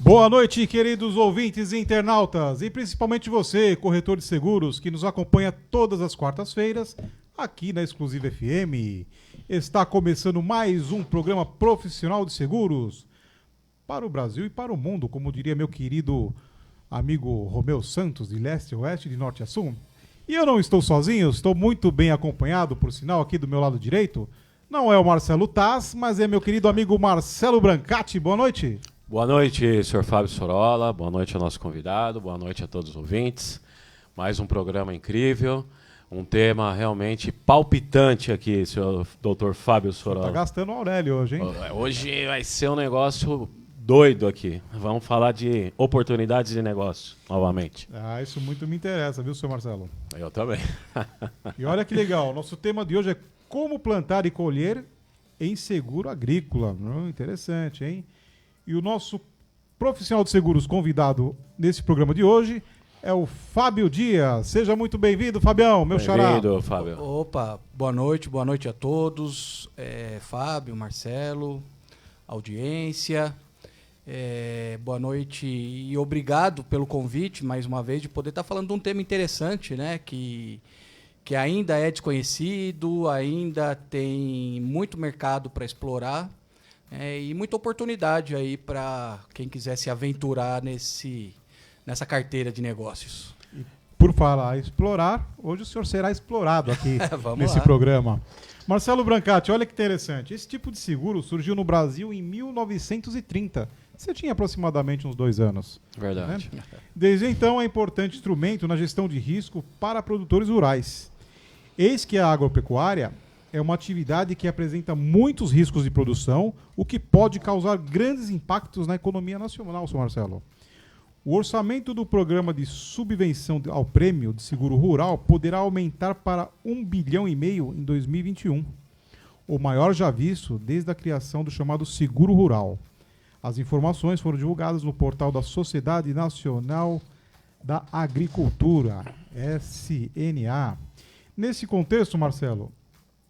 Boa noite, queridos ouvintes e internautas, e principalmente você, corretor de seguros, que nos acompanha todas as quartas-feiras, aqui na Exclusiva FM. Está começando mais um programa profissional de seguros para o Brasil e para o mundo, como diria meu querido amigo Romeu Santos, de leste a oeste, de norte a sul. E eu não estou sozinho, estou muito bem acompanhado, por sinal, aqui do meu lado direito. Não é o Marcelo Taz, mas é meu querido amigo Marcelo Brancati. Boa noite. Boa noite, senhor Fábio Sorola. Boa noite ao nosso convidado. Boa noite a todos os ouvintes. Mais um programa incrível. Um tema realmente palpitante aqui, senhor doutor Fábio Sorola. Tá gastando o Aurélio hoje, hein? Hoje vai ser um negócio doido aqui. Vamos falar de oportunidades de negócio, novamente. Ah, isso muito me interessa, viu, senhor Marcelo? Eu também. E olha que legal, nosso tema de hoje é como plantar e colher em seguro agrícola. Interessante, hein? E o nosso profissional de seguros convidado nesse programa de hoje é o Fábio Dias. Seja muito bem-vindo, Fabião, meu xará. Bem-vindo, Fábio. Opa, boa noite a todos. Fábio, Marcelo, audiência. Boa noite e obrigado pelo convite, mais uma vez, de poder estar falando de um tema interessante, né? Que ainda é desconhecido, ainda tem muito mercado para explorar. E muita oportunidade aí para quem quiser se aventurar nessa carteira de negócios. E por falar explorar, hoje o senhor será explorado aqui nesse lá. programa. Marcelo Brancati, olha que interessante. Esse tipo de seguro surgiu no Brasil em 1930. Você tinha aproximadamente uns 2 anos. Verdade. Né? Desde então é um importante instrumento na gestão de risco para produtores rurais. Eis que a agropecuária é uma atividade que apresenta muitos riscos de produção, o que pode causar grandes impactos na economia nacional, senhor Marcelo. O orçamento do programa de subvenção ao prêmio de seguro rural poderá aumentar para 1,5 bilhão em 2021, o maior já visto desde a criação do chamado Seguro Rural. As informações foram divulgadas no portal da Sociedade Nacional da Agricultura, SNA. Nesse contexto, Marcelo,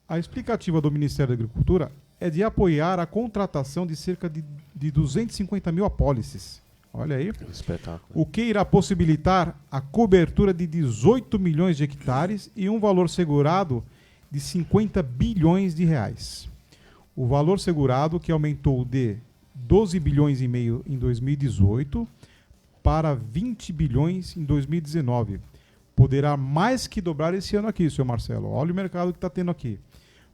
a explicativa do Ministério da Agricultura é de apoiar a contratação de cerca de 250 mil apólices. Olha aí. Espetáculo. O que irá possibilitar a cobertura de 18 milhões de hectares e um valor segurado de 50 bilhões de reais. O valor segurado, que aumentou de 12 bilhões e meio em 2018 para 20 bilhões em 2019. Poderá mais que dobrar esse ano aqui, senhor Marcelo. Olha o mercado que está tendo aqui.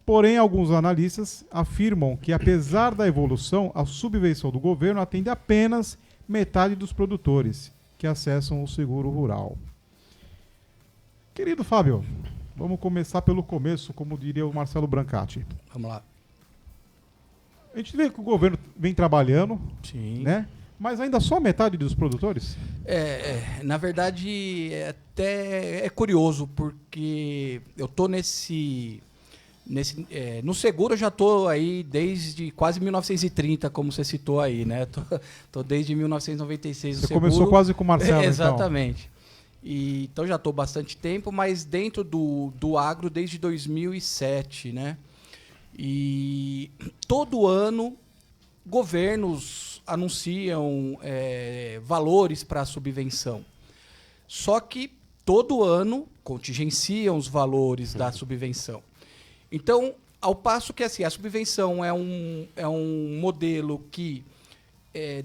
Porém, alguns analistas afirmam que, apesar da evolução, a subvenção do governo atende apenas metade dos produtores que acessam o seguro rural. Querido Fábio, vamos começar pelo começo, como diria o Marcelo Brancati. Vamos lá. A gente vê que o governo vem trabalhando, Sim. né? Mas ainda só metade dos produtores? Na verdade, até é curioso, porque eu tô no seguro eu já estou aí desde quase 1930, como você citou aí, né? Tô desde 1996 no Você seguro. começou quase com o Marcelo, Exatamente. Então já estou bastante tempo, mas dentro do agro desde 2007, né? E todo ano governos anunciam valores para a subvenção. Só que todo ano contingenciam os valores da subvenção. Então, ao passo que assim, a subvenção é um modelo que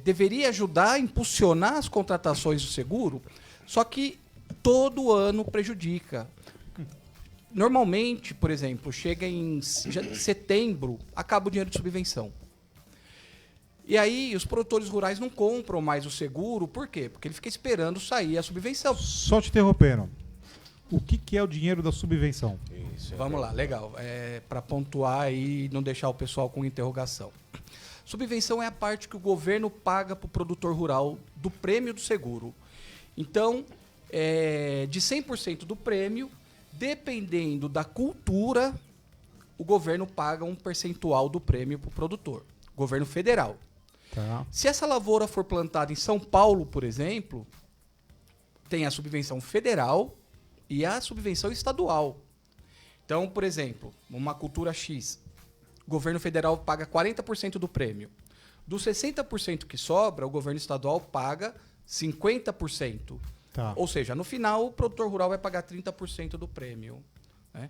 deveria ajudar a impulsionar as contratações do seguro, só que todo ano prejudica. Normalmente, por exemplo, chega em setembro, acaba o dinheiro de subvenção. E aí os produtores rurais não compram mais o seguro, por quê? Porque ele fica esperando sair a subvenção. Só te interrompendo. O que é o dinheiro da subvenção? Isso, Vamos lá, legal. Para pontuar e não deixar o pessoal com interrogação. Subvenção é a parte que o governo paga para o produtor rural do prêmio do seguro. Então, de 100% do prêmio, dependendo da cultura, o governo paga um percentual do prêmio para o produtor. Governo federal. Tá. Se essa lavoura for plantada em São Paulo, por exemplo, tem a subvenção federal e a subvenção estadual. Então, por exemplo, uma cultura X, o governo federal paga 40% do prêmio. Dos 60% que sobra, o governo estadual paga 50%. Tá. Ou seja, no final, o produtor rural vai pagar 30% do prêmio. Né?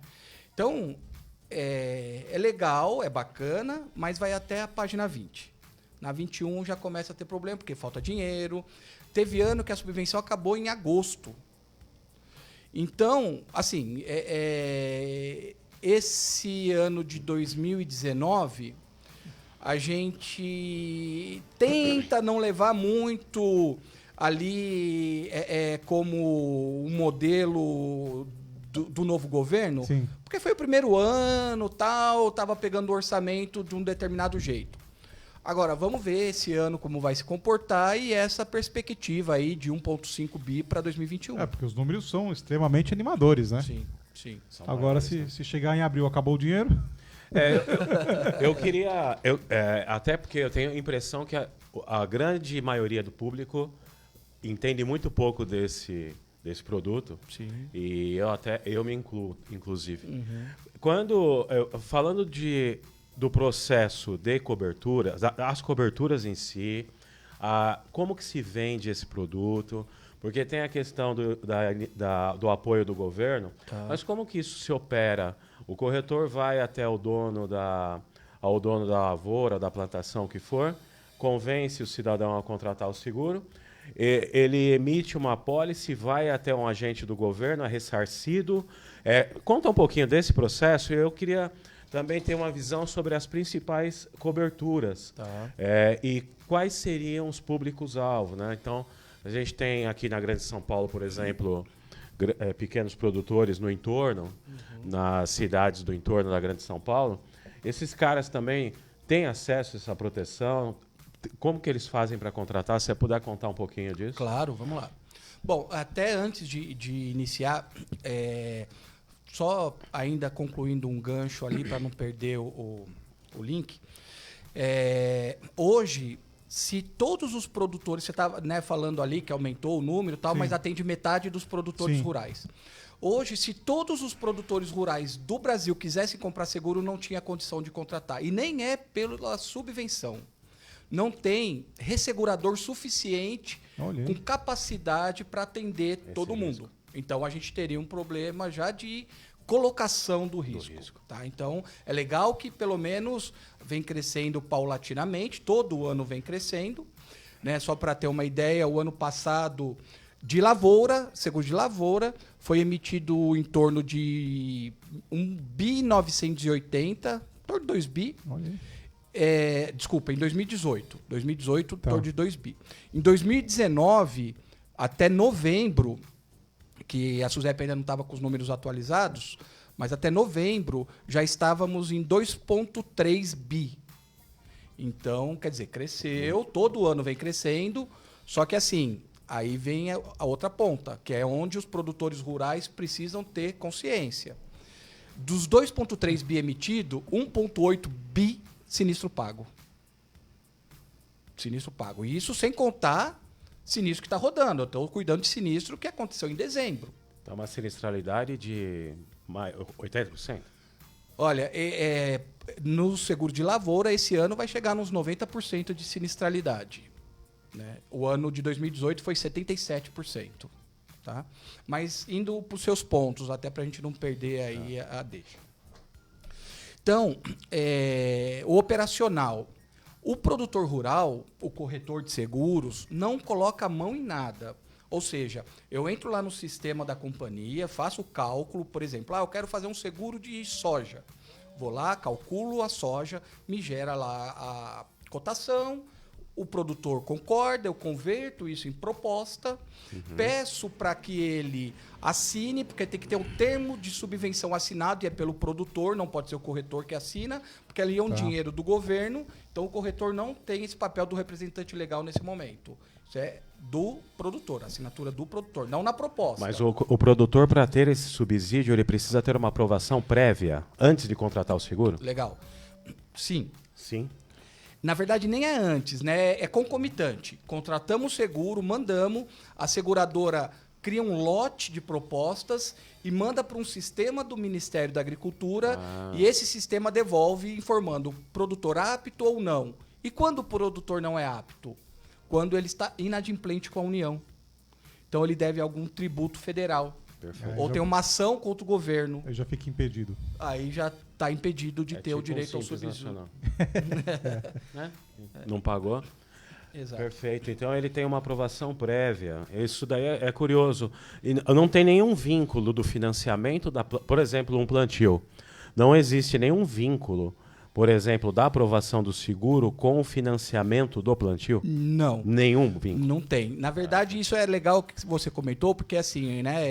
Então, é legal, é bacana, mas vai até a página 20. Na 21 já começa a ter problema, porque falta dinheiro. Teve ano que a subvenção acabou em agosto. Então, assim, esse ano de 2019, a gente tenta não levar muito ali como um modelo do novo governo, Sim. porque foi o primeiro ano, tal, estava pegando o orçamento de um determinado jeito. Agora, vamos ver esse ano como vai se comportar e essa perspectiva aí de 1,5 bi para 2021. Porque os números são extremamente animadores, né? Sim, sim. São Agora, maiores, se chegar em abril, acabou o dinheiro. Eu queria. Até porque eu tenho a impressão que a grande maioria do público entende muito pouco desse produto. Sim. E eu me incluo, inclusive. Uhum. Falando do processo de coberturas, as coberturas em si, como que se vende esse produto, porque tem a questão do apoio do governo, mas como que isso se opera? O corretor vai até ao dono da lavoura, da plantação, que for, convence o cidadão a contratar o seguro, ele emite uma apólice, vai até um agente do governo, é ressarcido. Conta um pouquinho desse processo. Eu queria também ter uma visão sobre as principais coberturas e quais seriam os públicos-alvo, né? Então, a gente tem aqui na Grande São Paulo, por exemplo, pequenos produtores no entorno, nas cidades do entorno da Grande São Paulo. Esses caras também têm acesso a essa proteção? Como que eles fazem para contratar? Se você puder contar um pouquinho disso. Claro, vamos lá. Bom, até antes de iniciar, só ainda concluindo um gancho ali para não perder o link. Hoje, se todos os produtores, você estava falando ali que aumentou o número e tal, mas atende metade dos produtores rurais. Hoje, se todos os produtores rurais do Brasil quisessem comprar seguro, não tinha condição de contratar. E nem é pela subvenção. Não tem ressegurador suficiente com capacidade para atender todo mundo. Então, a gente teria um problema já de colocação do risco. Tá? Então, é legal que, pelo menos, vem crescendo paulatinamente. Todo ano vem crescendo. Né? Só para ter uma ideia, o ano passado, de lavoura, seguro de lavoura, foi emitido em torno de 1.980 bi, em torno de 2 bi. Desculpa, em 2018. 2018, em torno de 2 bi. Em 2019, até novembro, que a SUSEP ainda não estava com os números atualizados, mas até novembro já estávamos em 2,3 bi. Então, quer dizer, cresceu, todo ano vem crescendo, só que assim, aí vem a outra ponta, que é onde os produtores rurais precisam ter consciência. Dos 2,3 bi emitido, 1,8 bi sinistro pago. Sinistro pago. E isso sem contar sinistro que está rodando. Eu estou cuidando de sinistro que aconteceu em dezembro. Então, uma sinistralidade de 80%? Olha, no seguro de lavoura, esse ano vai chegar nos 90% de sinistralidade. Né? O ano de 2018 foi 77%. Tá? Mas indo para os seus pontos, até para a gente não perder aí a deixa. Então, o operacional. O produtor rural, o corretor de seguros, não coloca a mão em nada. Ou seja, eu entro lá no sistema da companhia, faço o cálculo, por exemplo, eu quero fazer um seguro de soja. Vou lá, calculo a soja, me gera lá a cotação, o produtor concorda, eu converto isso em proposta, peço para que ele assine, porque tem que ter um termo de subvenção assinado, e é pelo produtor, não pode ser o corretor que assina, porque ali é um dinheiro do governo, então o corretor não tem esse papel do representante legal nesse momento. Isso é do produtor, assinatura do produtor, não na proposta. Mas o produtor, para ter esse subsídio, ele precisa ter uma aprovação prévia antes de contratar o seguro? Legal. Sim. Sim. Na verdade, nem é antes, né? É concomitante. Contratamos o seguro, mandamos, a seguradora cria um lote de propostas e manda para um sistema do Ministério da Agricultura e esse sistema devolve informando produtor apto ou não. E quando o produtor não é apto? Quando ele está inadimplente com a União. Então ele deve algum tributo federal. Perfeito. Ou tem uma ação contra o governo. Aí já fica impedido. Aí já está impedido de ter o tipo direito ao Simples subsídio. Nacional. Né? Não pagou? Exato. Perfeito. Então ele tem uma aprovação prévia. Isso daí é curioso. E não tem nenhum vínculo do financiamento, por exemplo, um plantio. Não existe nenhum vínculo, por exemplo, da aprovação do seguro com o financiamento do plantio? Não. Nenhum vínculo. Não tem. Na verdade, isso é legal que você comentou, porque assim, né?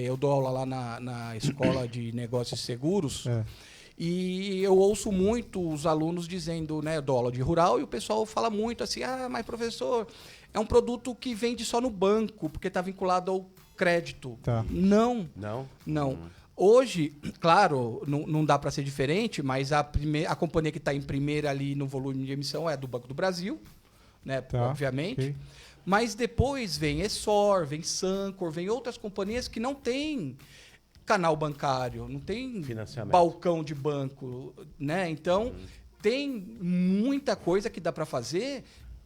Eu dou aula lá na Escola de Negócios e Seguros. E eu ouço muito os alunos dizendo, né, eu dou aula de rural, e o pessoal fala muito assim, mas professor, é um produto que vende só no banco, porque está vinculado ao crédito. Tá. Não. Não? Hoje, claro, não dá para ser diferente, mas a companhia que está em primeira ali no volume de emissão é a do Banco do Brasil, né, Tá, obviamente. ok. Mas depois vem Essor, vem Sancor, vem outras companhias que não têm canal bancário, não tem Financiamento. balcão de banco, né? Então, tem muita coisa que dá para fazer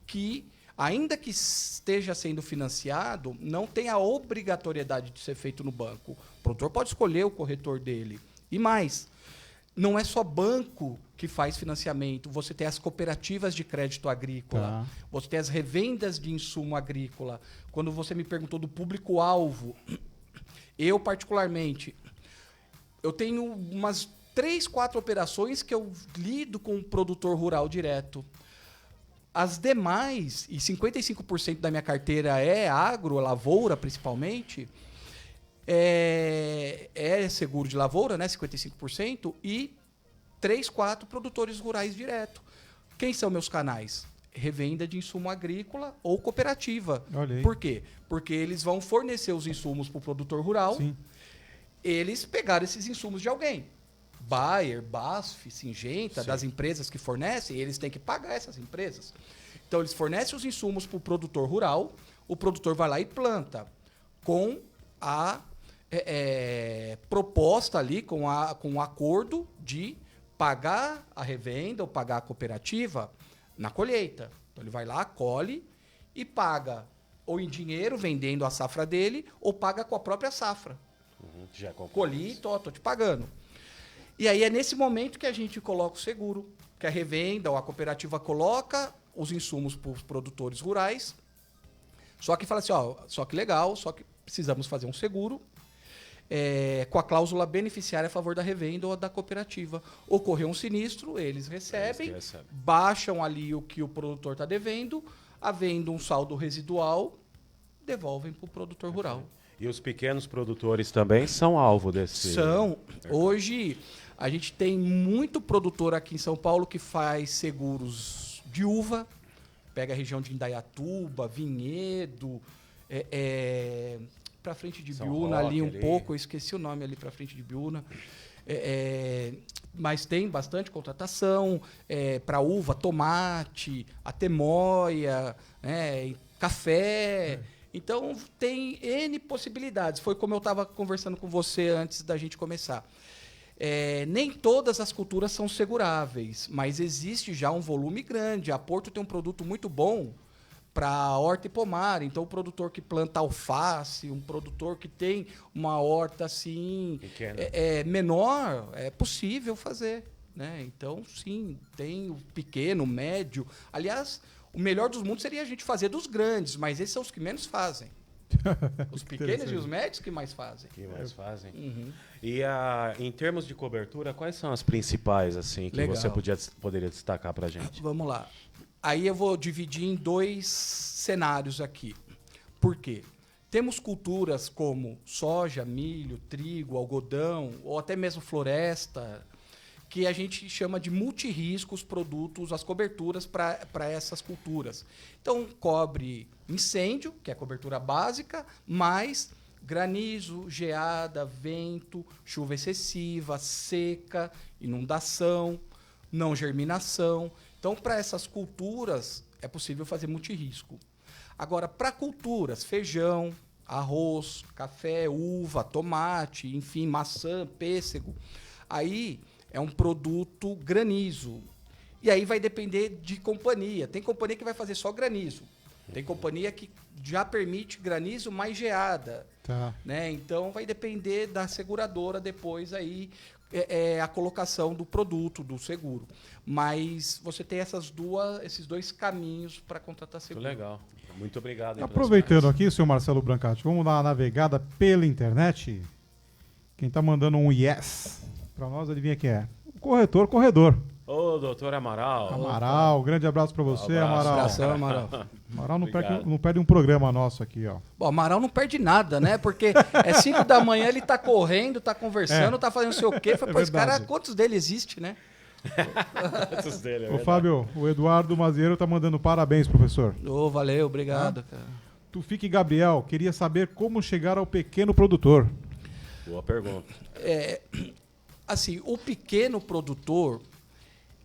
que, ainda que esteja sendo financiado, não tem a obrigatoriedade de ser feito no banco. O produtor pode escolher o corretor dele. E mais, não é só banco que faz financiamento. Você tem as cooperativas de crédito agrícola, você tem as revendas de insumo agrícola. Quando você me perguntou do público-alvo, eu, particularmente, eu tenho umas 3, 4 operações que eu lido com o produtor rural direto. As demais, e 55% da minha carteira é agro, lavoura principalmente, é seguro de lavoura, né, 55%, e 3, 4 produtores rurais direto. Quem são meus canais? Revenda de insumo agrícola ou cooperativa. Olha aí. Por quê? Porque eles vão fornecer os insumos para o produtor rural. Sim. Eles pegaram esses insumos de alguém. Bayer, BASF, Syngenta, Sim. das empresas que fornecem, eles têm que pagar essas empresas. Então, eles fornecem os insumos para o produtor rural, o produtor vai lá e planta com a proposta ali, com o acordo de pagar a revenda ou pagar a cooperativa na colheita. Então, ele vai lá, colhe e paga ou em dinheiro, vendendo a safra dele, ou paga com a própria safra. Já comprou. Colhi, tô te pagando. E aí é nesse momento que a gente coloca o seguro, que a revenda ou a cooperativa coloca os insumos para os produtores rurais. Só que fala assim, só que legal, só que precisamos fazer um seguro com a cláusula beneficiária a favor da revenda ou da cooperativa. Ocorreu um sinistro, eles recebem, baixam ali o que o produtor está devendo, havendo um saldo residual, devolvem para o produtor rural. E os pequenos produtores também são alvo desse... São. Hoje, a gente tem muito produtor aqui em São Paulo que faz seguros de uva, pega a região de Indaiatuba, Vinhedo, para frente de São Biúna, Roque, ali pouco, eu esqueci o nome ali para frente de Biúna. Mas tem bastante contratação para uva, tomate, atemoia, café. Então, tem N possibilidades. Foi como eu estava conversando com você antes da gente começar. Nem todas as culturas são seguráveis, mas existe já um volume grande. A Porto tem um produto muito bom para horta e pomar. Então, o produtor que planta alface, um produtor que tem uma horta assim menor, é possível fazer, né? Então, sim, tem o pequeno, o médio. Aliás, o melhor dos mundos seria a gente fazer dos grandes, mas esses são os que menos fazem. Os pequenos e os médios que mais fazem. Uhum. E em termos de cobertura, quais são as principais assim que você poderia destacar para a gente? Vamos lá. Aí eu vou dividir em 2 cenários aqui. Por quê? Temos culturas como soja, milho, trigo, algodão, ou até mesmo floresta, que a gente chama de multirriscos produtos, as coberturas para essas culturas. Então, cobre incêndio, que é a cobertura básica, mais granizo, geada, vento, chuva excessiva, seca, inundação, não germinação. Então, para essas culturas, é possível fazer multirrisco. Agora, para culturas, feijão, arroz, café, uva, tomate, enfim, maçã, pêssego, aí é um produto granizo. E aí vai depender de companhia. Tem companhia que vai fazer só granizo. Tem companhia que já permite granizo mais geada. Tá. Né? Então vai depender da seguradora depois aí a colocação do produto, do seguro. Mas você tem esses dois caminhos para contratar seguro. Muito legal. Muito obrigado. aí pelas Aproveitando dicas. aqui, senhor Marcelo Brancati, vamos dar uma navegada pela internet. Quem tá mandando um yes para nós, adivinha quem é? O corredor. Ô, doutor Amaral. Amaral, grande abraço para você, Abraço. Amaral. Abração, Amaral. Amaral Obrigado. não perde um programa nosso aqui, ó. Bom, Amaral não perde nada, né? Porque é 5 da manhã, ele tá correndo, tá conversando, tá fazendo não sei o quê. Falei, pô, esse cara, verdade. quantos dele existe, né? Quantos dele, é Ô, verdade. Fábio, o Eduardo Mazieiro tá mandando parabéns, professor. Ô, valeu, obrigado, cara. Tufik Gabriel, queria saber como chegar ao pequeno produtor. Boa pergunta. Assim, o pequeno produtor,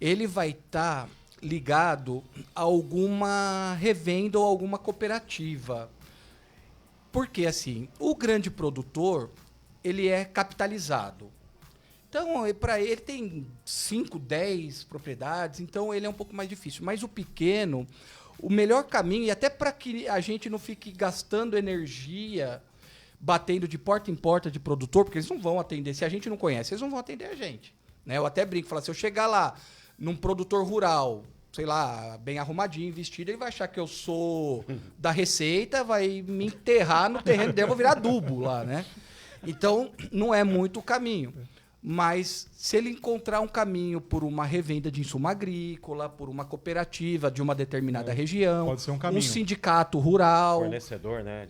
ele vai estar ligado a alguma revenda ou alguma cooperativa. Porque, assim, o grande produtor, ele é capitalizado. Então, para ele tem 5, 10 propriedades, então ele é um pouco mais difícil. Mas o pequeno, o melhor caminho, e até para que a gente não fique gastando energia batendo de porta em porta de produtor, porque eles não vão atender. Se a gente não conhece, eles não vão atender a gente. Né? Eu até brinco, falo, se eu chegar lá num produtor rural, sei lá, bem arrumadinho, vestido, ele vai achar que eu sou da Receita, vai me enterrar no terreno dele, eu vou virar adubo lá, né? Então, não é muito o caminho. Mas se ele encontrar um caminho por uma revenda de insumo agrícola, por uma cooperativa de uma determinada região, pode ser um caminho. sindicato rural, Fornecedor, né?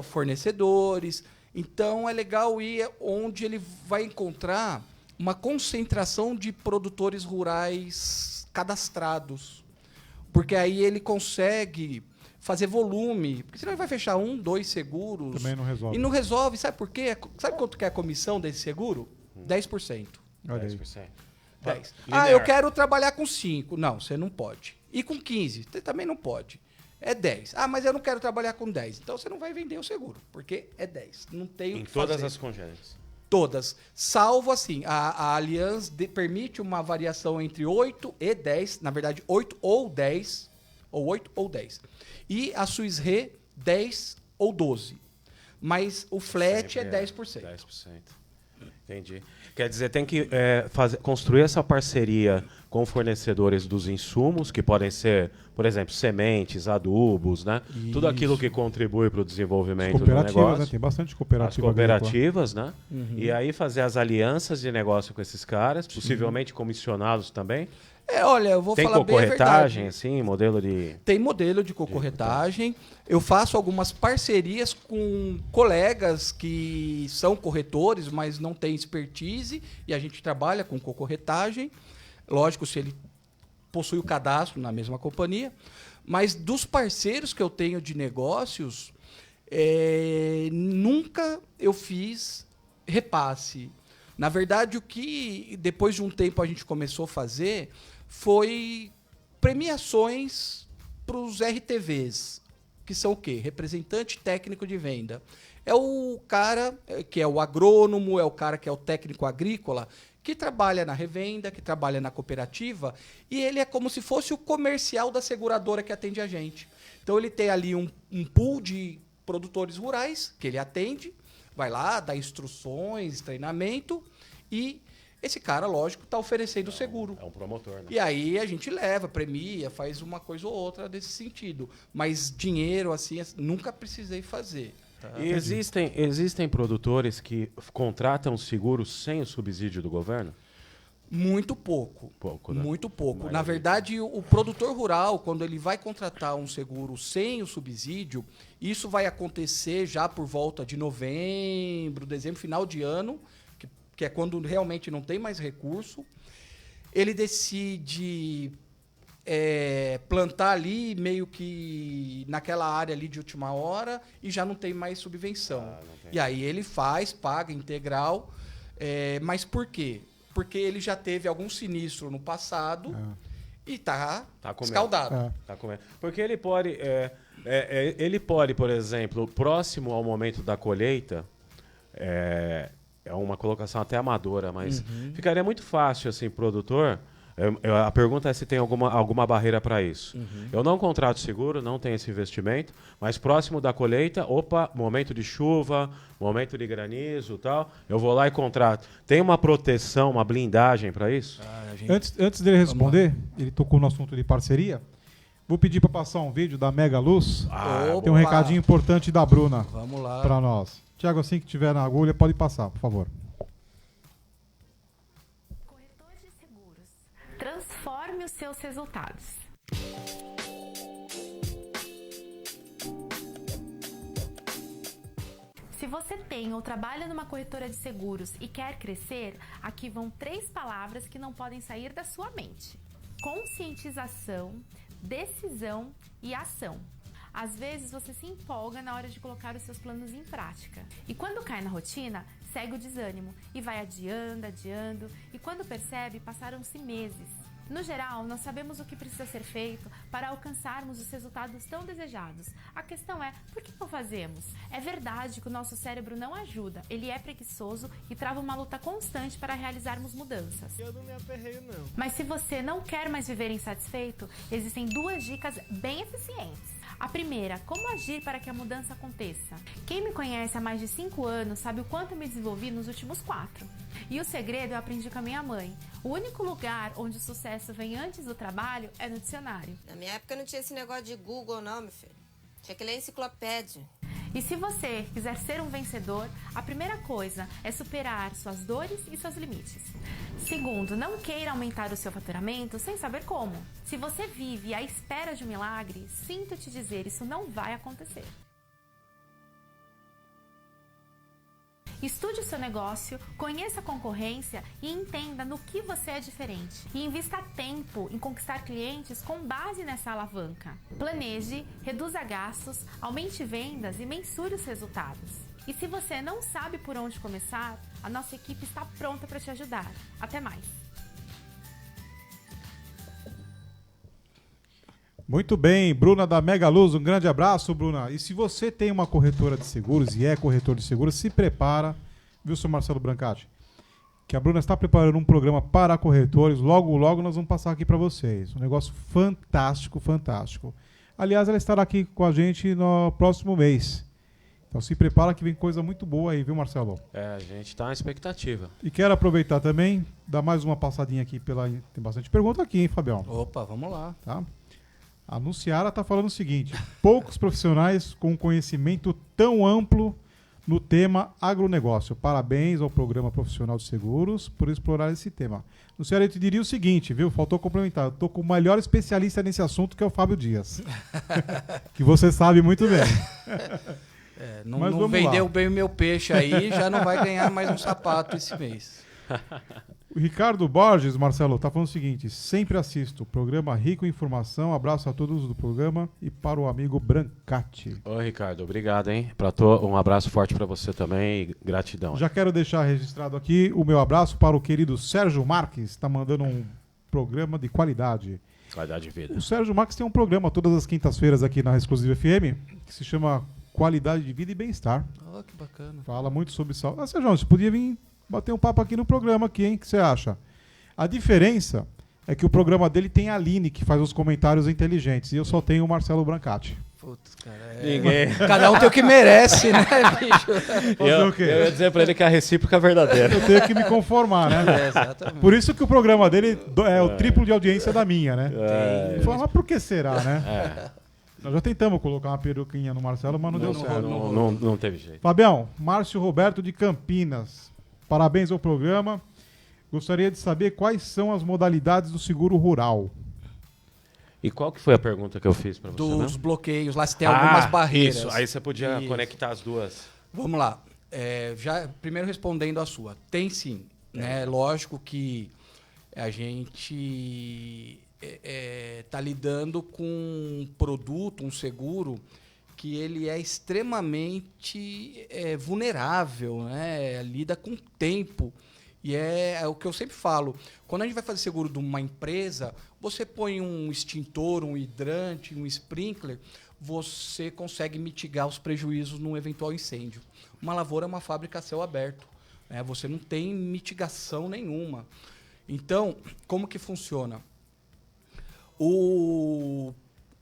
fornecedores. Então é legal ir onde ele vai encontrar uma concentração de produtores rurais cadastrados. Porque aí ele consegue fazer volume. Porque senão ele vai fechar 1, 2 seguros. Também não resolve. E não resolve. Sabe por quê? Sabe quanto que é a comissão desse seguro? 10%. Olha aí. 10%. 10. Linear. Eu quero trabalhar com 5. Não, você não pode. E com 15? Você também não pode. É 10. Mas eu não quero trabalhar com 10. Então você não vai vender o seguro, porque é 10. Não tem o Em que todas fazer. as congêneres. Todas. Salvo assim, a Allianz permite uma variação entre 8 e 10. Na verdade, 8 ou 10. Ou 8 ou 10. E a Swiss Re, 10 ou 12. Mas o flat Sempre é 10%. 10%. Entendi. Quer dizer, tem que construir essa parceria com fornecedores dos insumos, que podem ser, por exemplo, sementes, adubos, né? Tudo aquilo que contribui para o desenvolvimento do Cooperativas, negócio. né? Tem bastante As cooperativa. cooperativas, né? Uhum. E aí fazer as alianças de negócio com esses caras, possivelmente comissionados também. Olha, eu vou Tem falar bem a verdade. cocorretagem, assim, modelo de... Tem modelo de cocorretagem. Eu faço algumas parcerias com colegas que são corretores, mas não têm expertise, e a gente trabalha com cocorretagem. Lógico, se ele possui o cadastro na mesma companhia. Mas dos parceiros que eu tenho de negócios, nunca eu fiz repasse. Na verdade, o que depois de um tempo a gente começou a fazer foi premiações para os RTVs, que são o quê? Representante técnico de venda. É o cara que é o agrônomo, é o cara que é o técnico agrícola, que trabalha na revenda, que trabalha na cooperativa, e ele é como se fosse o comercial da seguradora que atende a gente. Então ele tem ali um pool de produtores rurais que ele atende, vai lá, dá instruções, treinamento, e esse cara, lógico, está oferecendo o seguro. É um promotor, né? E aí a gente leva, premia, faz uma coisa ou outra desse sentido. Mas dinheiro, assim, nunca precisei fazer. Tá? E existem produtores que contratam seguro sem o subsídio do governo? Muito pouco. Pouco, né? Muito pouco. Mas Na verdade, o produtor rural, quando ele vai contratar um seguro sem o subsídio, isso vai acontecer já por volta de novembro, dezembro, final de ano, que é quando realmente não tem mais recurso. Ele decide plantar ali meio que naquela área ali de última hora e já não tem mais subvenção. Não tem. E aí ele paga integral. Mas por quê? Porque ele já teve algum sinistro no passado e tá comendo. escaldado. Tá comendo. Porque ele pode, por exemplo, próximo ao momento da colheita, é uma colocação até amadora, mas ficaria muito fácil, assim, produtor, A pergunta é se tem alguma barreira para isso. Eu não contrato seguro, não tenho esse investimento, mas próximo da colheita, momento de chuva, momento de granizo e tal, eu vou lá e contrato. Tem uma proteção, uma blindagem para isso? Antes dele responder, ele tocou no assunto de parceria. Vou pedir para passar um vídeo da Mega Luz. Tem um recadinho importante da Bruna. Vamos lá. Para nós. Tiago, assim que tiver na agulha, pode passar, por favor. Corretor de seguros. Transforme os seus resultados. Se você tem ou trabalha numa corretora de seguros e quer crescer, aqui vão 3 palavras que não podem sair da sua mente: conscientização, decisão e ação. Às vezes você se empolga na hora de colocar os seus planos em prática. E quando cai na rotina, segue o desânimo e vai adiando, e quando percebe, passaram-se meses. No geral, nós sabemos o que precisa ser feito para alcançarmos os resultados tão desejados. A questão é, por que não fazemos? É verdade que o nosso cérebro não ajuda, ele é preguiçoso e trava uma luta constante para realizarmos mudanças. Eu não me aperreio, não. Mas se você não quer mais viver insatisfeito, existem 2 dicas bem eficientes. A primeira, como agir para que a mudança aconteça? Quem me conhece há mais de 5 anos sabe o quanto eu me desenvolvi nos últimos 4. E o segredo eu aprendi com a minha mãe. O único lugar onde o sucesso vem antes do trabalho é no dicionário. Na minha época não tinha esse negócio de Google, não, meu filho. Tinha que ler enciclopédia. E se você quiser ser um vencedor, a primeira coisa é superar suas dores e seus limites. Segundo, não queira aumentar o seu faturamento sem saber como. Se você vive à espera de um milagre, sinto te dizer, isso não vai acontecer. Estude o seu negócio, conheça a concorrência e entenda no que você é diferente. E invista tempo em conquistar clientes com base nessa alavanca. Planeje, reduza gastos, aumente vendas e mensure os resultados. E se você não sabe por onde começar, a nossa equipe está pronta para te ajudar. Até mais! Muito bem, Bruna da Mega Luz, um grande abraço, Bruna. E se você tem uma corretora de seguros e é corretor de seguros, se prepara, viu, senhor Marcelo Brancati? Que a Bruna está preparando um programa para corretores, logo nós vamos passar aqui para vocês. Um negócio fantástico, fantástico. Aliás, ela estará aqui com a gente no próximo mês. Então se prepara que vem coisa muito boa aí, viu, Marcelo? A gente está na expectativa. E quero aproveitar também, dar mais uma passadinha aqui tem bastante pergunta aqui, hein, Fabião? Opa, vamos lá. Tá? A Nuciara está falando o seguinte: poucos profissionais com conhecimento tão amplo no tema agronegócio. Parabéns ao Programa Profissional de Seguros por explorar esse tema. Nuciara, eu te diria o seguinte, viu? Faltou complementar. Eu estou com o melhor especialista nesse assunto, que é o Fábio Dias. Que você sabe muito bem. Não vendeu bem o meu peixe aí, já não vai ganhar mais um sapato esse mês. O Ricardo Borges, Marcelo, está falando o seguinte: sempre assisto, programa rico em informação, abraço a todos do programa e para o amigo Brancati. Oi, Ricardo, obrigado, hein? Um abraço forte para você também e gratidão. Já quero deixar registrado aqui o meu abraço para o querido Sérgio Marques, está mandando um programa de qualidade. Qualidade de vida. O Sérgio Marques tem um programa todas as quintas-feiras aqui na Exclusiva FM, que se chama Qualidade de Vida e Bem-Estar. Oh, que bacana. Fala muito sobre saúde. Sérgio, você podia vir bater um papo aqui no programa aqui, hein? O que você acha? A diferença é que o programa dele tem a Aline, que faz os comentários inteligentes, e eu só tenho o Marcelo Brancati. Putz, cara, Ninguém. Cada um tem o que merece, né, bicho? Fazer o quê? Eu ia dizer pra ele que a recíproca é verdadeira. Eu tenho que me conformar, né? Exatamente. Por isso que o programa dele é o triplo de audiência da minha, né? Ele falou, mas por que será, né? Nós já tentamos colocar uma peruquinha no Marcelo, mas não deu certo. Não teve jeito. Fabião, Márcio Roberto de Campinas. Parabéns ao programa. Gostaria de saber quais são as modalidades do seguro rural. E qual que foi a pergunta que eu fiz para você? Dos bloqueios, lá se tem algumas barreiras. Isso, aí você podia conectar as duas. Vamos lá. Já primeiro respondendo a sua. Tem sim. Né? Lógico que a gente está lidando com um produto, um seguro, que ele é extremamente vulnerável, né? Lida com tempo. E é o que eu sempre falo. Quando a gente vai fazer seguro de uma empresa, você põe um extintor, um hidrante, um sprinkler, você consegue mitigar os prejuízos num eventual incêndio. Uma lavoura é uma fábrica a céu aberto. Né? Você não tem mitigação nenhuma. Então, como que funciona?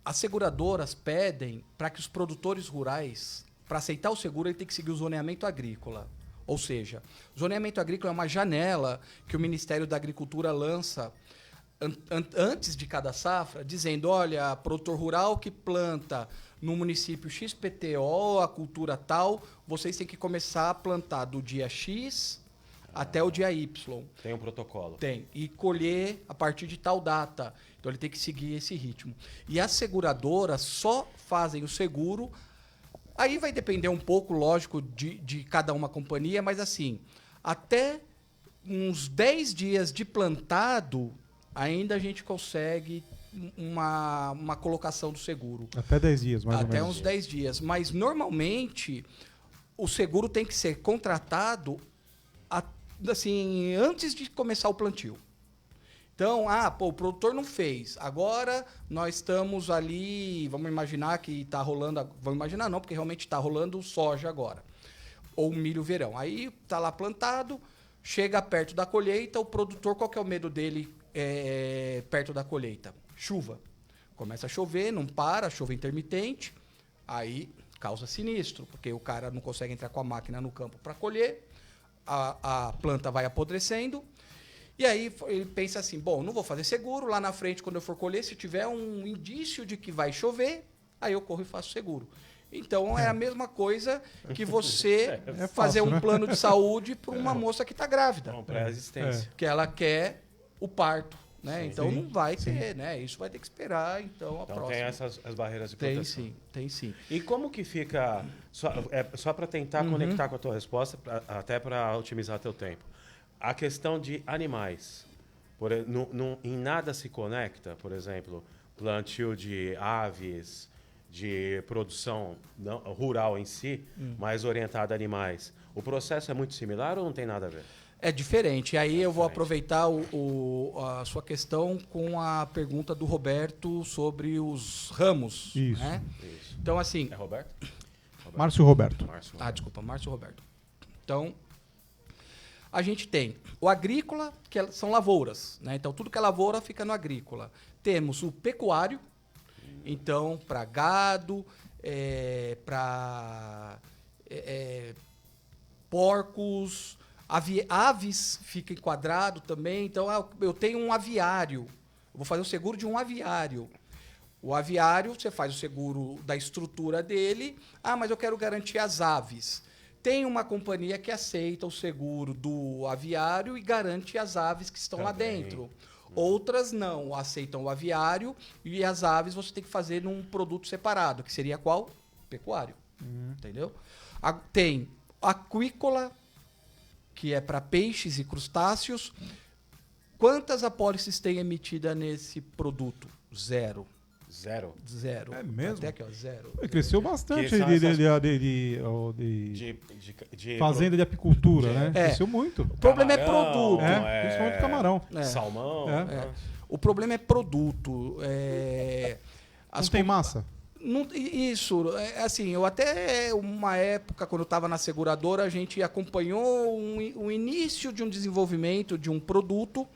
As seguradoras pedem para que os produtores rurais, para aceitar o seguro, ele tem que seguir o zoneamento agrícola. Ou seja, o zoneamento agrícola é uma janela que o Ministério da Agricultura lança antes de cada safra, dizendo, olha, produtor rural que planta no município XPTO, a cultura tal, vocês têm que começar a plantar do dia X até o dia Y. Tem um protocolo. Tem. E colher a partir de tal data. Então ele tem que seguir esse ritmo. E as seguradoras só fazem o seguro. Aí vai depender um pouco, lógico, de cada uma companhia, mas assim, até uns 10 dias de plantado, ainda a gente consegue uma colocação do seguro. Até 10 dias, mais ou Até menos. uns 10 dias. Mas, normalmente, o seguro tem que ser contratado assim, antes de começar o plantio. Então, o produtor não fez. Agora, nós estamos ali, vamos imaginar que está rolando... Vamos imaginar não, porque realmente está rolando soja agora. Ou milho verão. Aí, está lá plantado, chega perto da colheita, o produtor, qual que é o medo dele perto da colheita? Chuva. Começa a chover, não para, chuva intermitente, aí causa sinistro, porque o cara não consegue entrar com a máquina no campo para colher, a planta vai apodrecendo, e aí ele pensa assim, bom, não vou fazer seguro, lá na frente, quando eu for colher, se tiver um indício de que vai chover, aí eu corro e faço seguro. Então, é a mesma coisa que você fazer fácil, um né? plano de saúde para uma moça que está grávida, Não, pré-existência. que ela quer o parto. Né? Sim. Então Sim. não vai ter, né? Isso vai ter que esperar, então, a Então próxima. tem as barreiras de Tem proteção. sim, tem sim. E como que fica, só para tentar conectar com a tua resposta, até para otimizar teu tempo, a questão de animais, em nada se conecta, por exemplo, plantio de aves, de produção rural em si, mais orientada a animais. O processo é muito similar ou não tem nada a ver? É diferente. Aí eu vou diferente. aproveitar a sua questão com a pergunta do Roberto sobre os ramos. Isso. Né? Isso. Então, assim... É Roberto? Márcio Roberto. Márcio. desculpa, Márcio Roberto. Então, a gente tem o agrícola, que são lavouras. Né? Então, tudo que é lavoura fica no agrícola. Temos o pecuário, então, para gado, para porcos, aves fica enquadrado também. Então, eu tenho um aviário. Eu vou fazer o seguro de um aviário. O aviário, você faz o seguro da estrutura dele. Mas eu quero garantir as aves. Tem uma companhia que aceita o seguro do aviário e garante as aves que estão lá Também. dentro. Outras não aceitam o aviário e as aves você tem que fazer num produto separado, que seria qual? Pecuário. Entendeu? Tem aquícola, que é para peixes e crustáceos. Quantas apólices tem emitida nesse produto? Zero. Zero. Zero. É mesmo? Até aqui, ó, zero. Cresceu bastante Que são aí essas- de fazenda de apicultura, né? É. Cresceu muito. O problema é produto. Principalmente camarão. É. Salmão. É. né? O problema é produto. Não tem massa? Isso, assim, eu até uma época, quando eu estava na seguradora, a gente acompanhou o início de um desenvolvimento de um produto,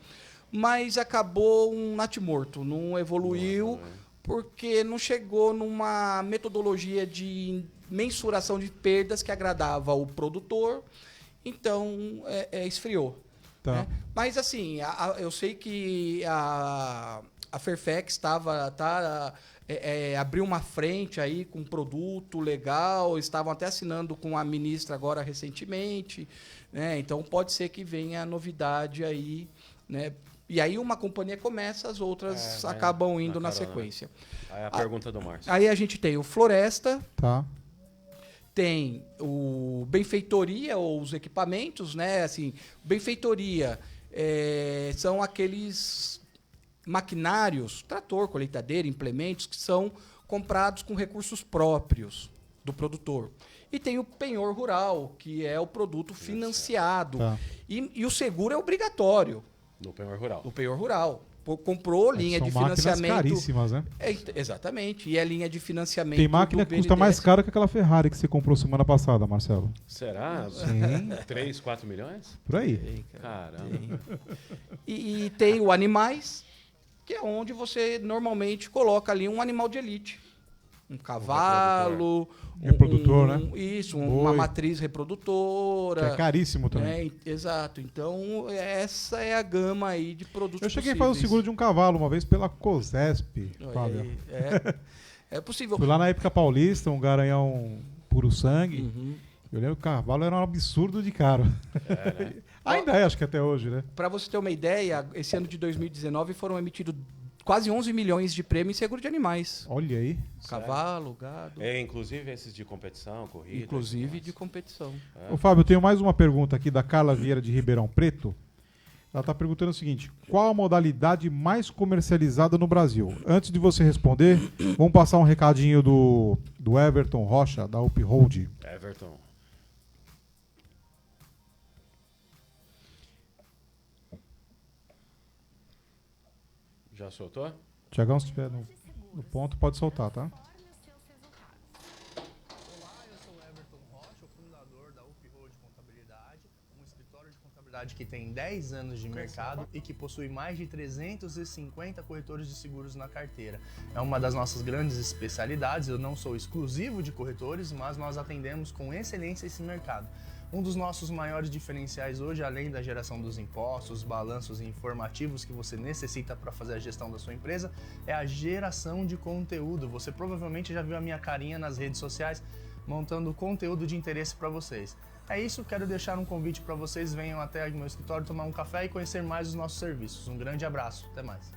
mas acabou um natimorto, não evoluiu, porque não chegou numa metodologia de mensuração de perdas que agradava o produtor, então esfriou. Tá. Né? Mas assim, eu sei que a Fairfax abriu uma frente aí com um produto legal, estavam até assinando com a ministra agora recentemente, né? Então pode ser que venha novidade aí, né? E aí uma companhia começa, as outras vai acabam indo na carona. sequência. Aí a pergunta do Márcio. Aí a gente tem o Floresta, Tá. tem o benfeitoria ou os equipamentos, né? Assim, benfeitoria são aqueles maquinários, trator, colheitadeira, implementos que são comprados com recursos próprios do produtor. E tem o penhor rural, que é o produto financiado. Tá. E o seguro é obrigatório No penhor rural. do penhor rural. comprou linha São de máquinas financiamento. caríssimas, né? Exatamente. E é linha de financiamento. Tem máquina que custa mais caro que aquela Ferrari que você comprou semana passada, Marcelo. Será? Sim. 3, 4 milhões? Por aí. Tem, cara, Caramba. tem. E tem o animais, que é onde você normalmente coloca ali um animal de elite. Um cavalo. Reprodutor, né? Isso, Boi. uma matriz reprodutora. Que é caríssimo também. Exato. Então, essa é a gama aí de produtos Eu cheguei a possíveis. fazer o seguro de um cavalo uma vez pela COSESP, Olha Fábio. aí, é possível. Fui lá na época paulista, um garanhão puro sangue. Uhum. Eu lembro que o cavalo era um absurdo de caro. Né? Ainda é, acho que até hoje, né? Para você ter uma ideia, esse ano de 2019 foram emitidos quase 11 milhões de prêmios em seguro de animais. Olha aí. Cavalo, gado. Inclusive esses de competição, corrida. Inclusive de competição. Ô, Fábio, eu tenho mais uma pergunta aqui da Carla Vieira de Ribeirão Preto. Ela está perguntando o seguinte: qual a modalidade mais comercializada no Brasil? Antes de você responder, vamos passar um recadinho do Everton Rocha, da Uphold. Everton. Já soltou? Tiagão, se estiver no ponto, pode soltar, tá? Olá, eu sou o Everton Rocha, o fundador da Uphold Contabilidade, um escritório de contabilidade que tem 10 anos de mercado e que possui mais de 350 corretores de seguros na carteira. É uma das nossas grandes especialidades, eu não sou exclusivo de corretores, mas nós atendemos com excelência esse mercado. Um dos nossos maiores diferenciais hoje, além da geração dos impostos, balanços informativos que você necessita para fazer a gestão da sua empresa, é a geração de conteúdo. Você provavelmente já viu a minha carinha nas redes sociais montando conteúdo de interesse para vocês. É isso, quero deixar um convite para vocês, venham até o meu escritório tomar um café e conhecer mais os nossos serviços. Um grande abraço, até mais.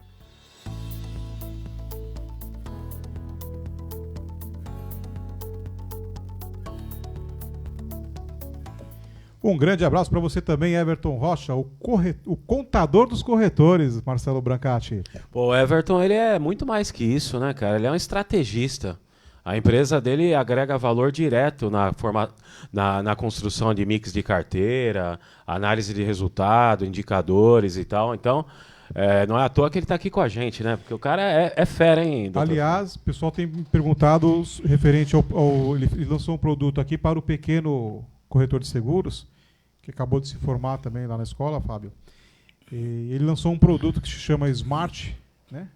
Um grande abraço para você também, Everton Rocha, o contador dos corretores, Marcelo Brancati. Pô, o Everton, ele é muito mais que isso, né, cara? Ele é um estrategista. A empresa dele agrega valor direto na construção de mix de carteira, análise de resultado, indicadores e tal. Então, não é à toa que ele está aqui com a gente, né? Porque o cara é fera, hein, doutor? Aliás, o pessoal tem me perguntado referente ele lançou um produto aqui para o pequeno corretor de seguros, que acabou de se formar também lá na escola, Fábio. E ele lançou um produto que se chama Smart, né?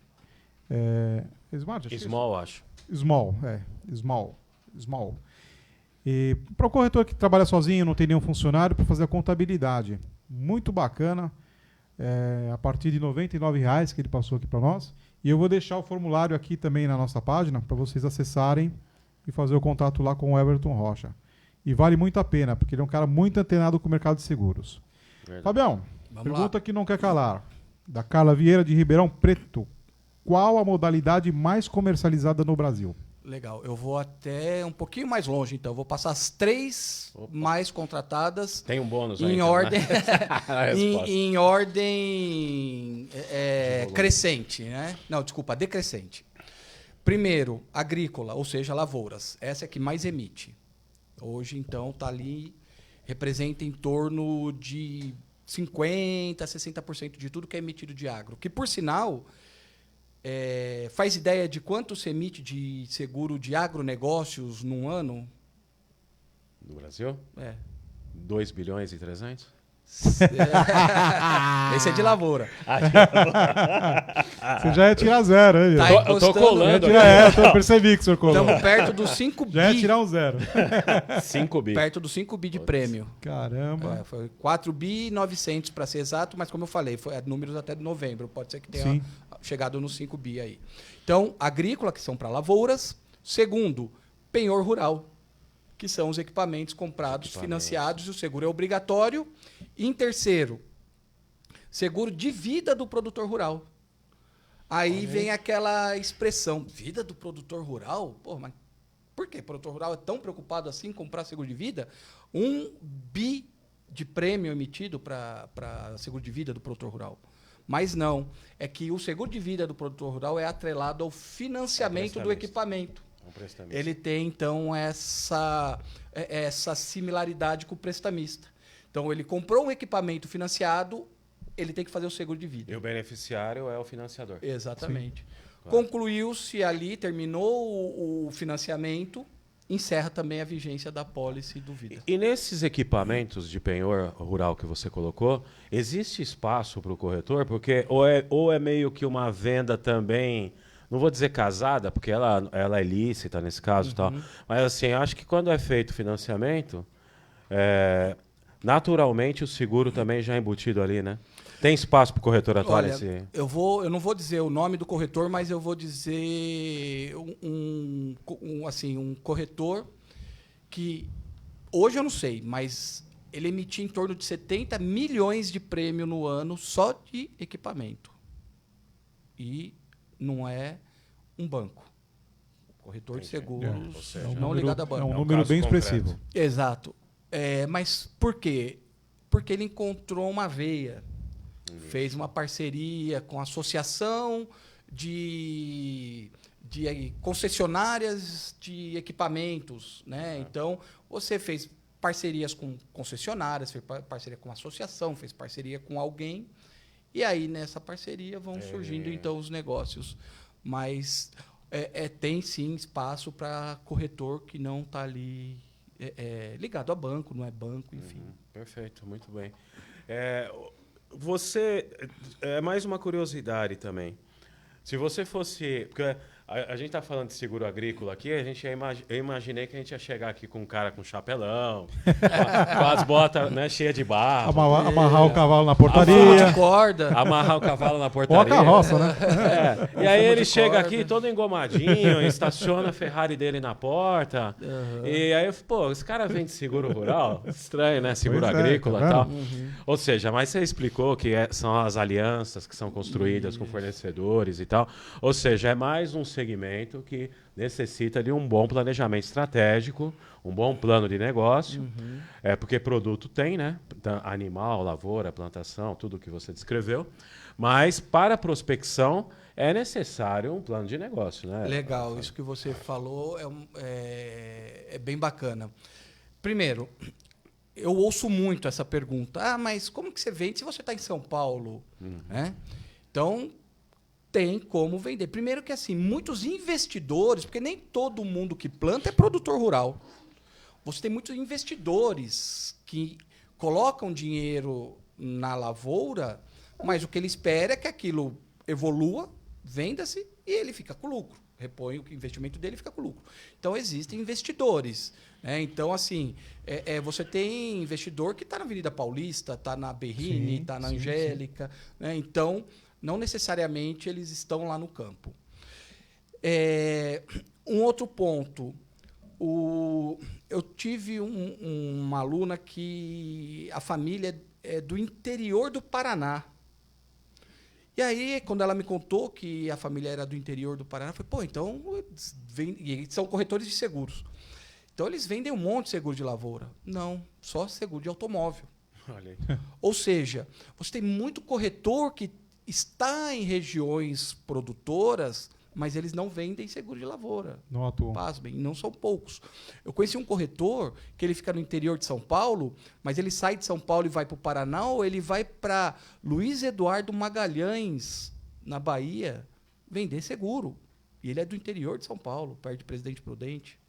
Smart? Acho Small, acho. Small, Small. E para o corretor que trabalha sozinho, não tem nenhum funcionário, para fazer a contabilidade. Muito bacana. A partir de R$ 99,00 que ele passou aqui para nós. E eu vou deixar o formulário aqui também na nossa página para vocês acessarem e fazer o contato lá com o Everton Rocha. E vale muito a pena, porque ele é um cara muito antenado com o mercado de seguros. Verdade. Fabião, Vamos pergunta lá. que não quer calar. Da Carla Vieira de Ribeirão Preto. Qual a modalidade mais comercializada no Brasil? Legal. Eu vou até um pouquinho mais longe, então. Eu vou passar as 3 mais contratadas Tem um bônus aí, em então, ordem, né? A resposta. em ordem crescente, né? Não, desculpa, decrescente. Primeiro, agrícola, ou seja, lavouras. Essa é a que mais emite. Hoje, então, está ali, representa em torno de 50% a 60% de tudo que é emitido de agro. Que, por sinal, faz ideia de quanto se emite de seguro de agronegócios num ano? No Brasil? 2 bilhões e 300? Esse é de lavoura. Você já ia tirar zero, hein? Tá Eu tô encostando- colando. Eu percebi que o senhor colou. Estamos perto dos 5 Já ia bi. tirar um zero. 5 bi. Perto dos 5 bi de prêmio. Caramba. Foi 4 bi e 900 para ser exato, mas como eu falei, foi números até de novembro. Pode ser que tenha Sim. chegado nos 5 bi aí. Então, agrícola, que são para lavouras. Segundo, penhor rural, que são os equipamentos comprados, financiados, e o seguro é obrigatório. Em terceiro, seguro de vida do produtor rural. Aí vem aquela expressão, vida do produtor rural? Pô, mas por que o produtor rural é tão preocupado assim em comprar seguro de vida? 1 bi de prêmio emitido para seguro de vida do produtor rural. Mas não, é que o seguro de vida do produtor rural é atrelado ao financiamento do equipamento. Um prestamista. Ele tem, então, essa similaridade com o prestamista. Então, ele comprou um equipamento financiado, ele tem que fazer o seguro de vida. E o beneficiário é o financiador. Exatamente. Claro. Concluiu-se ali, terminou o financiamento, encerra também a vigência da pólice do vida. E nesses equipamentos de penhor rural que você colocou, existe espaço para o corretor? Porque ou é meio que uma venda também, não vou dizer casada, porque ela é lícita nesse caso, tal, mas assim, acho que quando é feito financiamento, naturalmente o seguro também já é embutido ali, né? Tem espaço para o corretor atuar Olha, nesse... eu não vou dizer o nome do corretor, mas eu vou dizer um corretor que hoje eu não sei, mas ele emitia em torno de 70 milhões de prêmio no ano só de equipamento. E não é um banco. Corretor de seguros ou seja, não ligado a banco. É um É um número caso bem concreto. expressivo. Exato. Mas por quê? Porque ele encontrou uma veia. Fez uma parceria com a associação de concessionárias de equipamentos, né? Então, você fez parcerias com concessionárias, fez parceria com a associação, fez parceria com alguém, e aí nessa parceria vão surgindo então os negócios. Mas tem sim espaço para corretor que não está ali ligado a banco, não é banco, enfim. Perfeito, muito bem. Você, mais uma curiosidade também. Se você fosse... Porque a gente está falando de seguro agrícola aqui, eu imaginei que a gente ia chegar aqui com um cara com chapelão, com as botas, né, cheias de barro. Amarrar o cavalo na Furo portaria. de corda. Amarrar o cavalo na Ou a portaria. carroça, né? E aí fumo ele de chega corda. aqui todo engomadinho, estaciona a Ferrari dele na porta. E aí, pô, esse cara vende seguro rural? Estranho, né? Seguro Pois é, agrícola e tá tal. vendo? Ou seja, mas você explicou que são as alianças que são construídas com fornecedores e tal. Ou seja, é mais um segmento que necessita de um bom planejamento estratégico, um bom plano de negócio. Porque produto tem, né? Animal, lavoura, plantação, tudo que você descreveu. Mas para a prospecção é necessário um plano de negócio, né? Legal, isso que você falou é bem bacana. Primeiro, eu ouço muito essa pergunta. Mas como que você vende se você está em São Paulo? Né? Então, tem como vender. Primeiro que, assim, muitos investidores, porque nem todo mundo que planta é produtor rural. Você tem muitos investidores que colocam dinheiro na lavoura, mas o que ele espera é que aquilo evolua, venda-se e ele fica com lucro. Repõe o investimento dele e fica com lucro. Então, existem investidores. Né? Então, assim, você tem investidor que está na Avenida Paulista, está na Berrini, está na Angélica. Né? Então, não necessariamente eles estão lá no campo. Um outro ponto. Eu tive uma aluna que a família é do interior do Paraná. E aí, quando ela me contou que a família era do interior do Paraná, eu falei, pô, então eles são corretores de seguros. Então, eles vendem um monte de seguro de lavoura. Não, só seguro de automóvel. Olha aí. Ou seja, você tem muito corretor que está em regiões produtoras, mas eles não vendem seguro de lavoura. Não atuam. Pasmem, não são poucos. Eu conheci um corretor que ele fica no interior de São Paulo, mas ele sai de São Paulo e vai para o Paraná, ou ele vai para Luiz Eduardo Magalhães, na Bahia, vender seguro. E ele é do interior de São Paulo, perto de Presidente Prudente.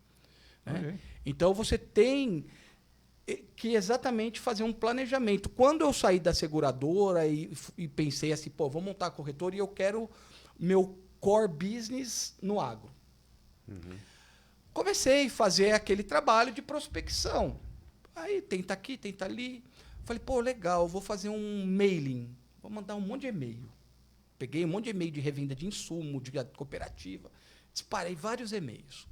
Né? Ok. Então, você tem que exatamente fazer um planejamento. Quando eu saí da seguradora e pensei assim, pô, vou montar a corretora e eu quero meu core business no agro. Comecei a fazer aquele trabalho de prospecção. Aí, tenta aqui, tenta ali. Falei, pô, legal, vou fazer um mailing. Vou mandar um monte de e-mail. Peguei um monte de e-mail de revenda de insumo, de cooperativa. Disparei vários e-mails.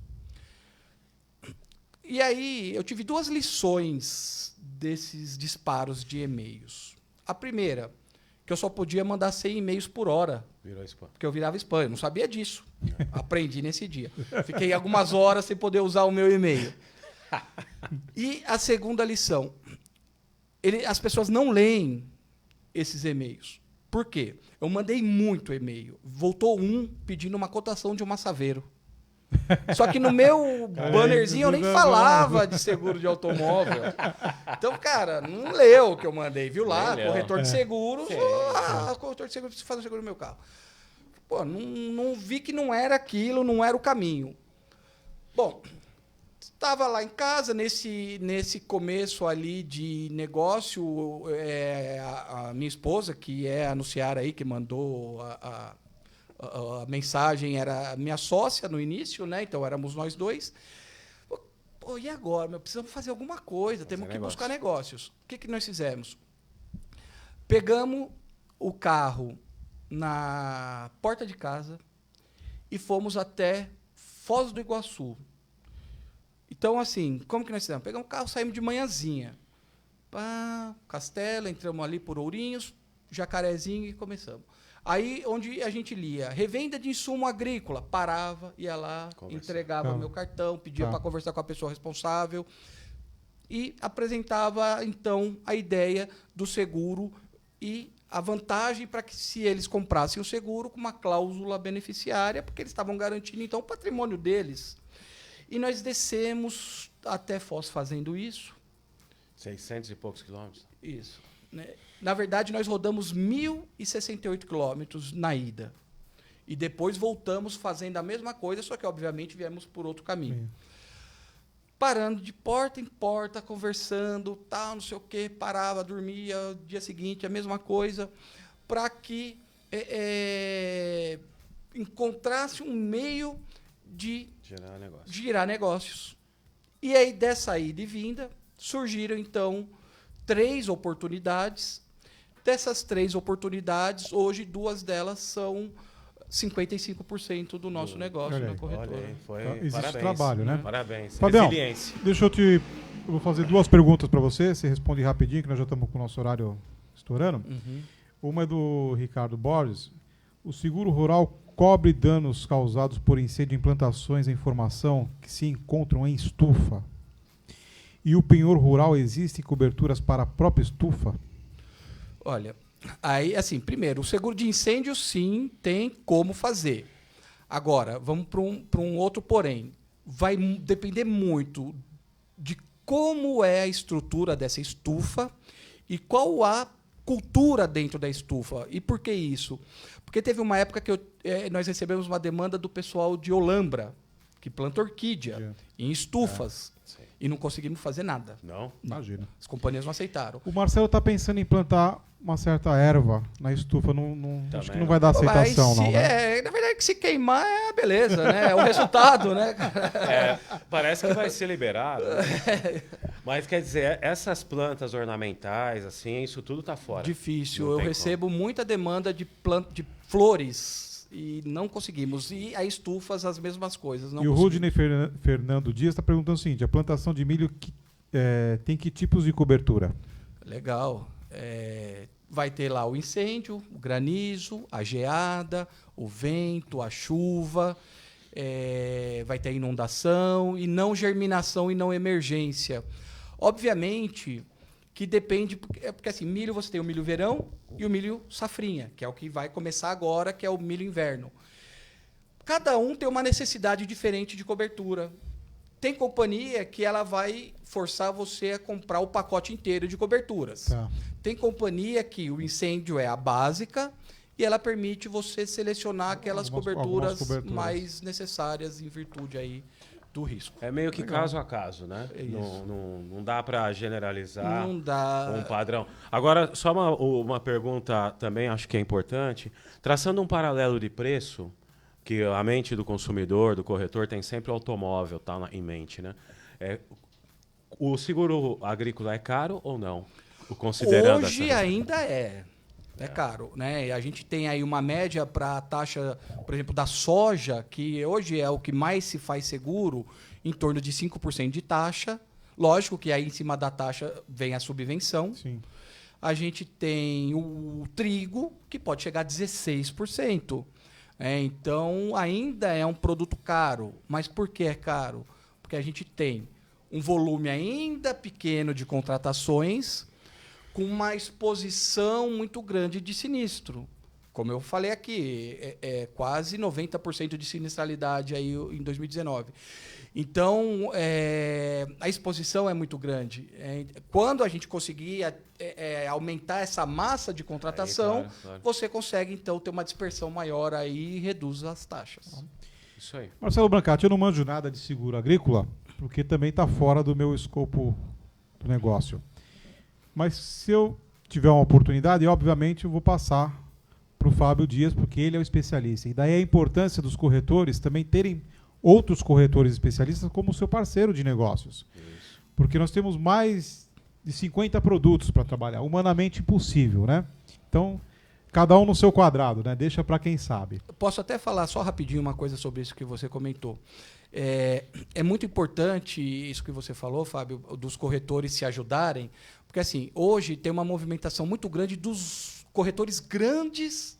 E aí, eu tive 2 lições desses disparos de e-mails. A primeira, que eu só podia mandar 100 e-mails por hora, Virou spam. porque eu virava spam. Eu não sabia disso. Aprendi nesse dia. Fiquei algumas horas sem poder usar o meu e-mail. E a segunda lição, as pessoas não leem esses e-mails. Por quê? Eu mandei muito e-mail. Voltou um pedindo uma cotação de um massaveiro. Só que no meu bannerzinho eu nem falava de seguro de automóvel. Então, cara, não leu o que eu mandei, viu lá? Corretor de seguros. Corretor de seguros, preciso fazer o seguro do meu carro. Pô, não vi que não era aquilo, não era o caminho. Bom, estava lá em casa, nesse começo ali de negócio, a minha esposa, que é a Nuciara aí, que mandou a mensagem, era minha sócia no início, né? Então éramos nós dois. Pô, e agora? Precisamos fazer alguma coisa, temos que buscar negócios. O que nós fizemos? Pegamos o carro na porta de casa e fomos até Foz do Iguaçu. Então, assim, como que nós fizemos? Pegamos o carro, saímos de manhãzinha. Pá, Castelo, entramos ali por Ourinhos, Jacarezinho e começamos. Aí, onde a gente lia, revenda de insumo agrícola, parava, ia lá, entregava meu cartão, pedia para conversar com a pessoa responsável e apresentava, então, a ideia do seguro e a vantagem para que, se eles comprassem o seguro, com uma cláusula beneficiária, porque eles estavam garantindo, então, o patrimônio deles. E nós descemos até Foz fazendo isso. 600 e poucos quilômetros? Isso. Né? Na verdade, nós rodamos 1.068 quilômetros na ida. E depois voltamos fazendo a mesma coisa, só que, obviamente, viemos por outro caminho. Parando de porta em porta, conversando, tal, não sei o quê, parava, dormia, dia seguinte, a mesma coisa, para que encontrasse um meio de girar negócios. E aí, dessa ida e vinda, surgiram, então, 3 oportunidades. Dessas 3 oportunidades, hoje 2 delas são 55% do nosso negócio na corretora. Existe Parabéns. Trabalho, né? Parabéns. Fabião, Resiliência. eu vou fazer 2 perguntas para você. Você responde rapidinho, que nós já estamos com o nosso horário estourando. Uma é do Ricardo Borges. O seguro rural cobre danos causados por incêndio em plantações em formação que se encontram em estufa? E o penhor rural, existem coberturas para a própria estufa? Olha, aí, assim, primeiro, o seguro de incêndio, sim, tem como fazer. Agora, vamos para um outro porém. Vai depender muito de como é a estrutura dessa estufa e qual a cultura dentro da estufa. E por que isso? Porque teve uma época que nós recebemos uma demanda do pessoal de Olambra, que planta orquídea em estufas. E não conseguimos fazer nada. Não? Imagina. As companhias não aceitaram. O Marcelo está pensando em plantar uma certa erva na estufa. Acho que não vai dar Mas aceitação, não, né? na verdade, que se queimar é beleza, né? É o resultado, né? Parece que vai ser liberado. Né? Mas, quer dizer, essas plantas ornamentais, assim, isso tudo está fora. Difícil. Eu recebo muita demanda de flores e não conseguimos. E a estufas, as mesmas coisas. Não e o Rudney Fernando Dias está perguntando o seguinte: a plantação de milho tem que tipos de cobertura? Legal. Vai ter lá o incêndio, o granizo, a geada, o vento, a chuva, vai ter inundação e não germinação e não emergência. Obviamente que depende, porque assim, milho você tem o milho verão e o milho safrinha, que é o que vai começar agora, que é o milho inverno. Cada um tem uma necessidade diferente de cobertura. Tem companhia que ela vai forçar você a comprar o pacote inteiro de coberturas. Tá. Tem companhia que o incêndio é a básica e ela permite você selecionar aquelas algumas coberturas mais necessárias em virtude aí do risco. É meio que caso a caso, né? Não dá para generalizar um padrão. Agora, só uma pergunta também, acho que é importante. Traçando um paralelo de preço, que a mente do consumidor, do corretor, tem sempre o automóvel em mente, né? O seguro agrícola é caro ou não? Considerando hoje ainda é caro, né? A gente tem aí uma média para a taxa, por exemplo, da soja, que hoje é o que mais se faz seguro, em torno de 5% de taxa. Lógico que aí em cima da taxa vem a subvenção. Sim. A gente tem o trigo, que pode chegar a 16%. Então, ainda é um produto caro. Mas por que é caro? Porque a gente tem um volume ainda pequeno de contratações com uma exposição muito grande de sinistro. como eu falei aqui, quase 90% de sinistralidade aí em 2019. Então, a exposição é muito grande. Quando a gente conseguir aumentar essa massa de contratação, claro. você consegue, então, ter uma dispersão maior aí e reduz as taxas. Isso aí. Marcelo Brancati, eu não manjo nada de seguro agrícola, porque também está fora do meu escopo do negócio. Mas se eu tiver uma oportunidade, obviamente eu vou passar para o Fábio Dias, porque ele é o especialista. E daí a importância dos corretores também terem outros corretores especialistas como seu parceiro de negócios. Isso. Porque nós temos mais de 50 produtos para trabalhar, humanamente impossível, né? Então, cada um no seu quadrado, né? Deixa para quem sabe. Posso até falar só rapidinho uma coisa sobre isso que você comentou. É muito importante isso que você falou, Fábio, dos corretores se ajudarem, porque assim, hoje tem uma movimentação muito grande dos corretores grandes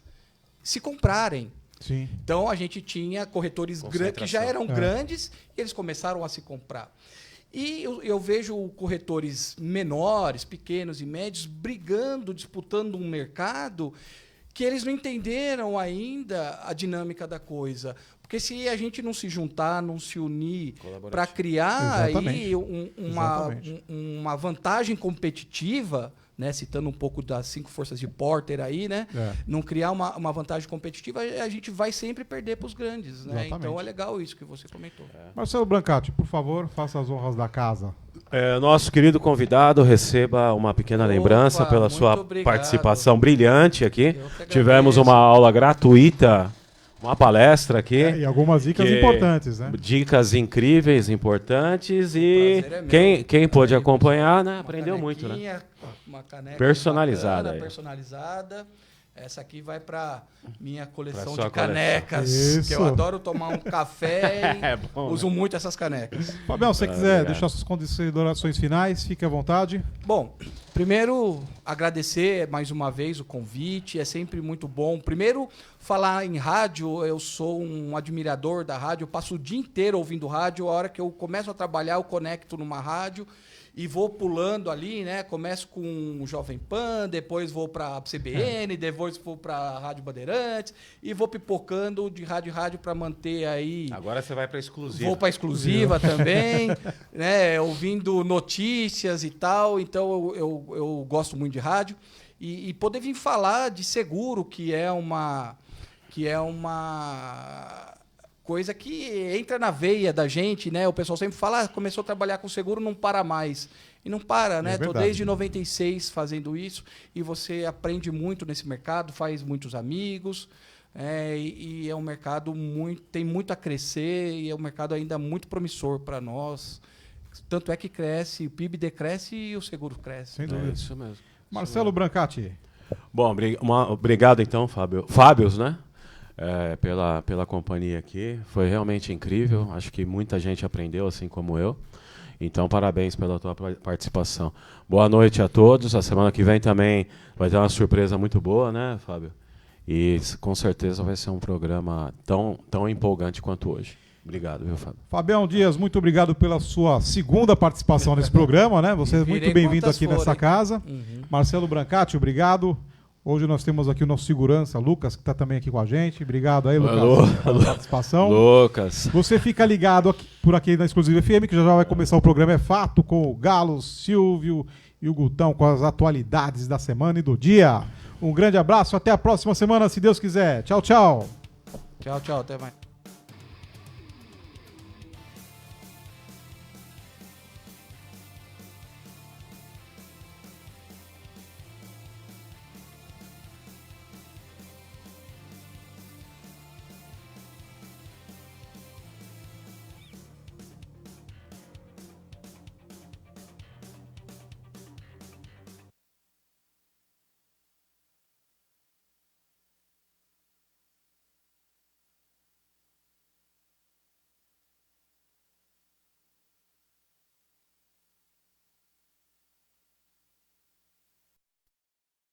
se comprarem. Sim. Então, a gente tinha corretores que já eram grandes e eles começaram a se comprar. E eu vejo corretores menores, pequenos e médios brigando, disputando um mercado que eles não entenderam ainda a dinâmica da coisa. Porque se a gente não se juntar, não se unir para criar aí uma vantagem competitiva, né, citando um pouco das 5 forças de Porter aí, né, não criar uma vantagem competitiva, a gente vai sempre perder para os grandes. Né? Então é legal isso que você comentou. Marcelo Brancati, por favor, faça as honras da casa. Nosso querido convidado, receba uma pequena lembrança pela sua participação brilhante aqui. Tivemos uma aula gratuita, uma palestra aqui. E algumas dicas importantes, né? Dicas incríveis, importantes. E quem pôde acompanhar, né, aprendeu muito, né? Uma caneca personalizada. Bacana, personalizada. Essa aqui vai para minha coleção pra de canecas, que eu Isso. adoro tomar um café e uso muito essas canecas. Fabião, se você quiser deixar suas considerações finais, fique à vontade. Bom, primeiro agradecer mais uma vez o convite, é sempre muito bom. Primeiro, falar em rádio, eu sou um admirador da rádio, eu passo o dia inteiro ouvindo rádio, a hora que eu começo a trabalhar, eu conecto numa rádio e vou pulando ali, né? Começo com o Jovem Pan, depois vou para a CBN, depois vou para a Rádio Bandeirantes e vou pipocando de rádio em rádio para manter aí. Agora você vai para exclusiva. Vou para exclusiva também, né? Ouvindo notícias e tal. Então eu gosto muito de rádio e poder vir falar de seguro, que é uma coisa que entra na veia da gente, né? O pessoal sempre fala, começou a trabalhar com seguro, não para mais. E não para, né? Estou desde 96 fazendo isso e você aprende muito nesse mercado, faz muitos amigos, e é um mercado tem muito a crescer e é um mercado ainda muito promissor para nós. Tanto é que cresce, o PIB decresce e o seguro cresce. Sem dúvida. Isso mesmo. Marcelo Brancati. Bom, obrigado então, Fábios, né? Pela companhia aqui. Foi realmente incrível. Acho que muita gente aprendeu, assim como eu. Então, parabéns pela tua participação. Boa noite a todos. A semana que vem também vai ter uma surpresa muito boa, né, Fábio? E com certeza vai ser um programa tão empolgante quanto hoje. Obrigado, viu, Fábio? Fabião Dias, muito obrigado pela sua segunda participação nesse programa, né? Você é muito bem-vindo aqui nessa casa. Marcelo Brancati, obrigado. Hoje nós temos aqui o nosso segurança, Lucas, que está também aqui com a gente. Obrigado aí, Lucas, pela participação. Lucas. Você fica ligado por aqui na Exclusiva FM, que já vai começar o programa É Fato, com o Galo, Silvio e o Gutão, com as atualidades da semana e do dia. Um grande abraço, até a próxima semana, se Deus quiser. Tchau, tchau. Tchau, até mais.